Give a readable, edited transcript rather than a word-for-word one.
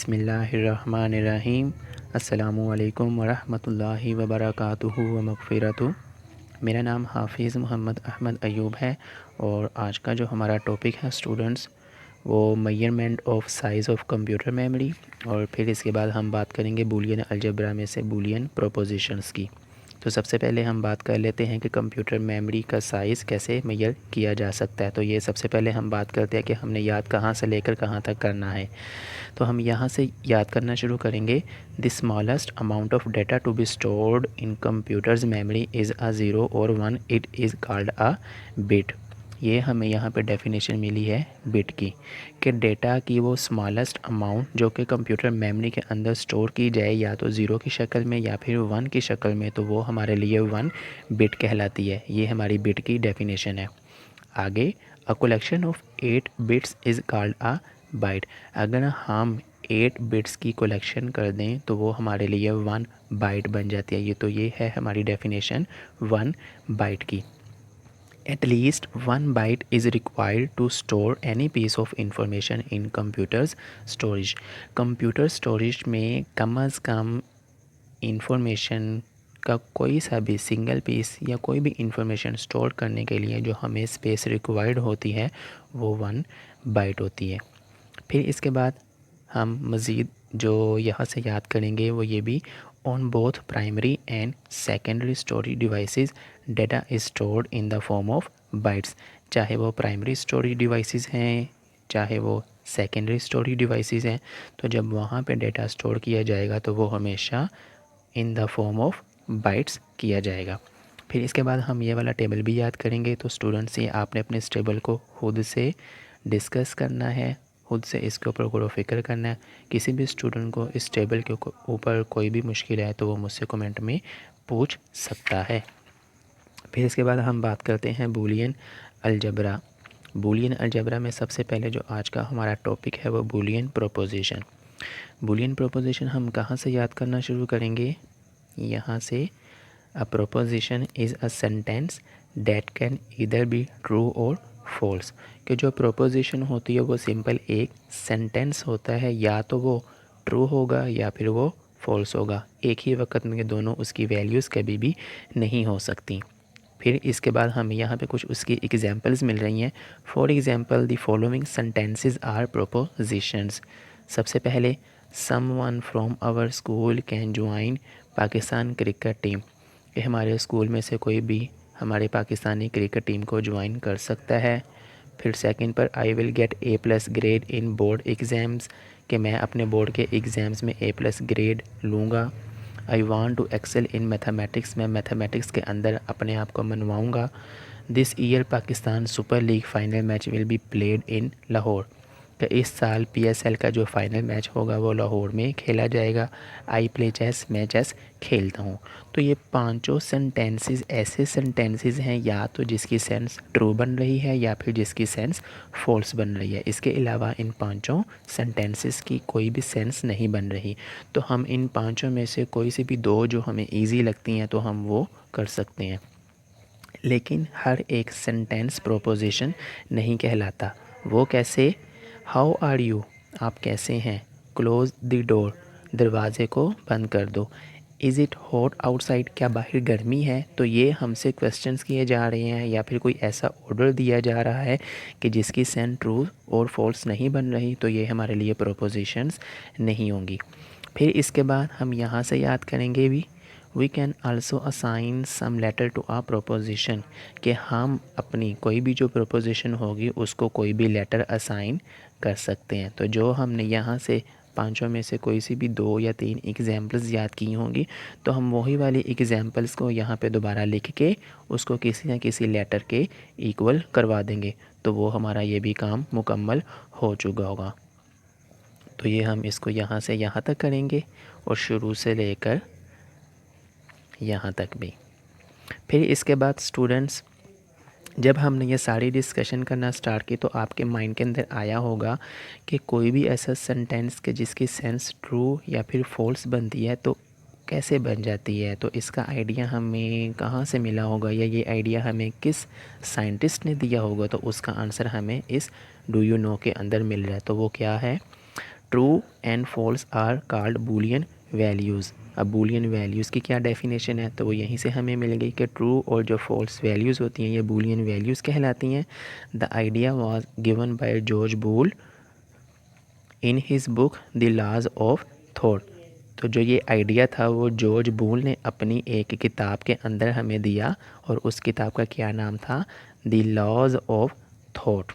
बिस्मिल्लाहिर्रहमानिर्रहीम। अस्सलामुअलैकुम वरहमतुल्लाहि वबरकातुहु व मग़फ़िरतुहु। मेरा नाम हाफ़िज़ मोहम्मद अहमद अयूब है और आज का जो हमारा टॉपिक है स्टूडेंट्स वो measurement of size of computer memory, और फिर इसके बाद हम बात करेंगे बूलियन अलजेब्रा में से बूलियन प्रोपोजिशंस की। तो सबसे पहले हम बात कर लेते हैं कि कंप्यूटर मेमोरी का साइज़ कैसे मेजर किया जा सकता है। तो ये सबसे पहले हम बात करते हैं कि हमने याद कहाँ से लेकर कहाँ तक करना है। तो हम यहाँ से याद करना शुरू करेंगे। The smallest amount of data to be stored in computers memory is a zero और one, it is called a bit. ये हमें यहाँ पे डेफिनेशन मिली है बिट की, कि डेटा की वो स्मॉलेस्ट अमाउंट जो कि कंप्यूटर मेमोरी के अंदर स्टोर की जाए या तो ज़ीरो की शक्ल में या फिर वन की शक्ल में, तो वो हमारे लिए वन बिट कहलाती है। ये हमारी बिट की डेफिनेशन है। आगे, a collection of 8 bits is called a byte. अगर हम 8 बिट्स की कलेक्शन कर दें तो वो हमारे लिए वन बाइट बन जाती है। ये है हमारी डेफिनेशन वन बाइट की। At least one byte is required to store any piece of information in computers storage। Computer storage में कम अज़ कम इंफॉर्मेशन का कोई सा भी सिंगल पीस या कोई भी इंफॉर्मेशन स्टोर करने के लिए जो हमें स्पेस रिक्वायर्ड होती है वो वन बाइट होती है। फिर इसके बाद हम मज़ीद जो यहाँ से याद करेंगे वो ये भी, on both primary and secondary storage devices data is stored in the form of bytes. चाहे वो प्राइमरी स्टोरेज डिवाइसेस हैं चाहे वो सेकेंडरी स्टोरेज डिवाइसेस हैं, तो जब वहाँ पे डेटा स्टोर किया जाएगा तो वो हमेशा in the form of bytes किया जाएगा। फिर इसके बाद हम ये वाला टेबल भी याद करेंगे। तो स्टूडेंट्स, ये आपने अपने इस टेबल को खुद से डिस्कस करना है, खुद से इसके ऊपर गौर व फिक्र करना है। किसी भी स्टूडेंट को इस टेबल के ऊपर कोई भी मुश्किल है तो वो मुझसे कमेंट में पूछ सकता है। फिर इसके बाद हम बात करते हैं बूलियन अलजेब्रा। बूलियन अलजेब्रा में सबसे पहले जो आज का हमारा टॉपिक है वो बूलियन प्रोपोजिशन। बूलियन प्रोपोजिशन हम कहाँ से याद करना शुरू करेंगे? यहाँ से, अ proposition is a sentence that can either be true और फॉल्स। कि जो प्रोपोजिशन होती है वो सिंपल एक सेंटेंस होता है, या तो वो ट्रू होगा या फिर वो फॉल्स होगा। एक ही वक्त में दोनों उसकी वैल्यूज़ कभी भी नहीं हो सकती। फिर इसके बाद हमें यहाँ पे कुछ उसकी एग्जांपल्स मिल रही हैं। For example, the following sentences are propositions. सबसे पहले, someone from our school can join Pakistan cricket team. कि हमारे स्कूल में से कोई भी हमारे पाकिस्तानी क्रिकेट टीम को ज्वाइन कर सकता है। फिर सेकंड पर, I will get A plus grade in board exams. कि मैं अपने बोर्ड के एग्ज़ाम्स में ए प्लस ग्रेड लूँगा। I want to excel in mathematics. मैं मैथमेटिक्स के अंदर अपने आप को मनवाऊँगा। This year Pakistan Super League final match will be played in Lahore. कि इस साल PSL का जो फाइनल मैच होगा वो लाहौर में खेला जाएगा। आई प्ले चेस, मैं चेस खेलता हूँ। तो ये पांचों सेंटेंसेस ऐसे सेंटेंसेस हैं या तो जिसकी सेंस ट्रू बन रही है या फिर जिसकी सेंस फॉल्स बन रही है। इसके अलावा इन पांचों सेंटेंसेस की कोई भी सेंस नहीं बन रही। तो हम इन पांचों में से कोई सी भी दो जो हमें ईजी लगती हैं तो हम वो कर सकते हैं, लेकिन हर एक सेंटेंस प्रोपोजिशन नहीं कहलाता। वो कैसे? हाउ आर यू, आप कैसे हैं। क्लोज़ द डोर, दरवाज़े को बंद कर दो। इज़ इट हॉट आउटसाइड, क्या बाहर गर्मी है। तो ये हमसे क्वेश्चंस किए जा रहे हैं या फिर कोई ऐसा ऑर्डर दिया जा रहा है कि जिसकी सेंस ट्रू और फॉल्स नहीं बन रही, तो ये हमारे लिए प्रोपोजिशंस नहीं होंगी। फिर इसके बाद हम यहाँ से याद करेंगे भी, we can also assign some letter to a proposition. कि हम अपनी कोई भी जो प्रोपोजिशन होगी उसको कोई भी लेटर असाइन कर सकते हैं। तो जो हमने यहाँ से पांचों में से कोई सी भी दो या तीन एग्जांपल्स याद की होंगी तो हम वही वाली एग्जांपल्स को यहाँ पे दोबारा लिख के उसको किसी न किसी लेटर के इक्वल करवा देंगे, तो वो हमारा ये भी काम मुकम्मल हो चुका होगा। तो ये हम इसको यहाँ से यहाँ तक करेंगे और शुरू से लेकर यहाँ तक भी। फिर इसके बाद स्टूडेंट्स, जब हमने ये सारी डिस्कशन करना स्टार्ट की तो आपके माइंड के अंदर आया होगा कि कोई भी ऐसा सेंटेंस के जिसकी सेंस ट्रू या फिर फॉल्स बनती है तो कैसे बन जाती है। तो इसका आइडिया हमें कहाँ से मिला होगा या ये आइडिया हमें किस साइंटिस्ट ने दिया होगा। तो उसका आंसर हमें इस डू यू नो के अंदर मिल रहा है। तो वो क्या है? True and false are called boolean values. अब बूलियन वैल्यूज़ की क्या डेफिनेशन है, तो वो यहीं से हमें मिल गई कि ट्रू और जो फॉल्स वैल्यूज़ होती हैं ये बूलियन वैल्यूज़ कहलाती हैं। The idea was given by George Boole in his book the laws of thought. तो जो ये आइडिया था वो जॉर्ज बूल ने अपनी एक किताब के अंदर हमें दिया, और उस किताब का क्या नाम था, द लॉज ऑफ थॉट।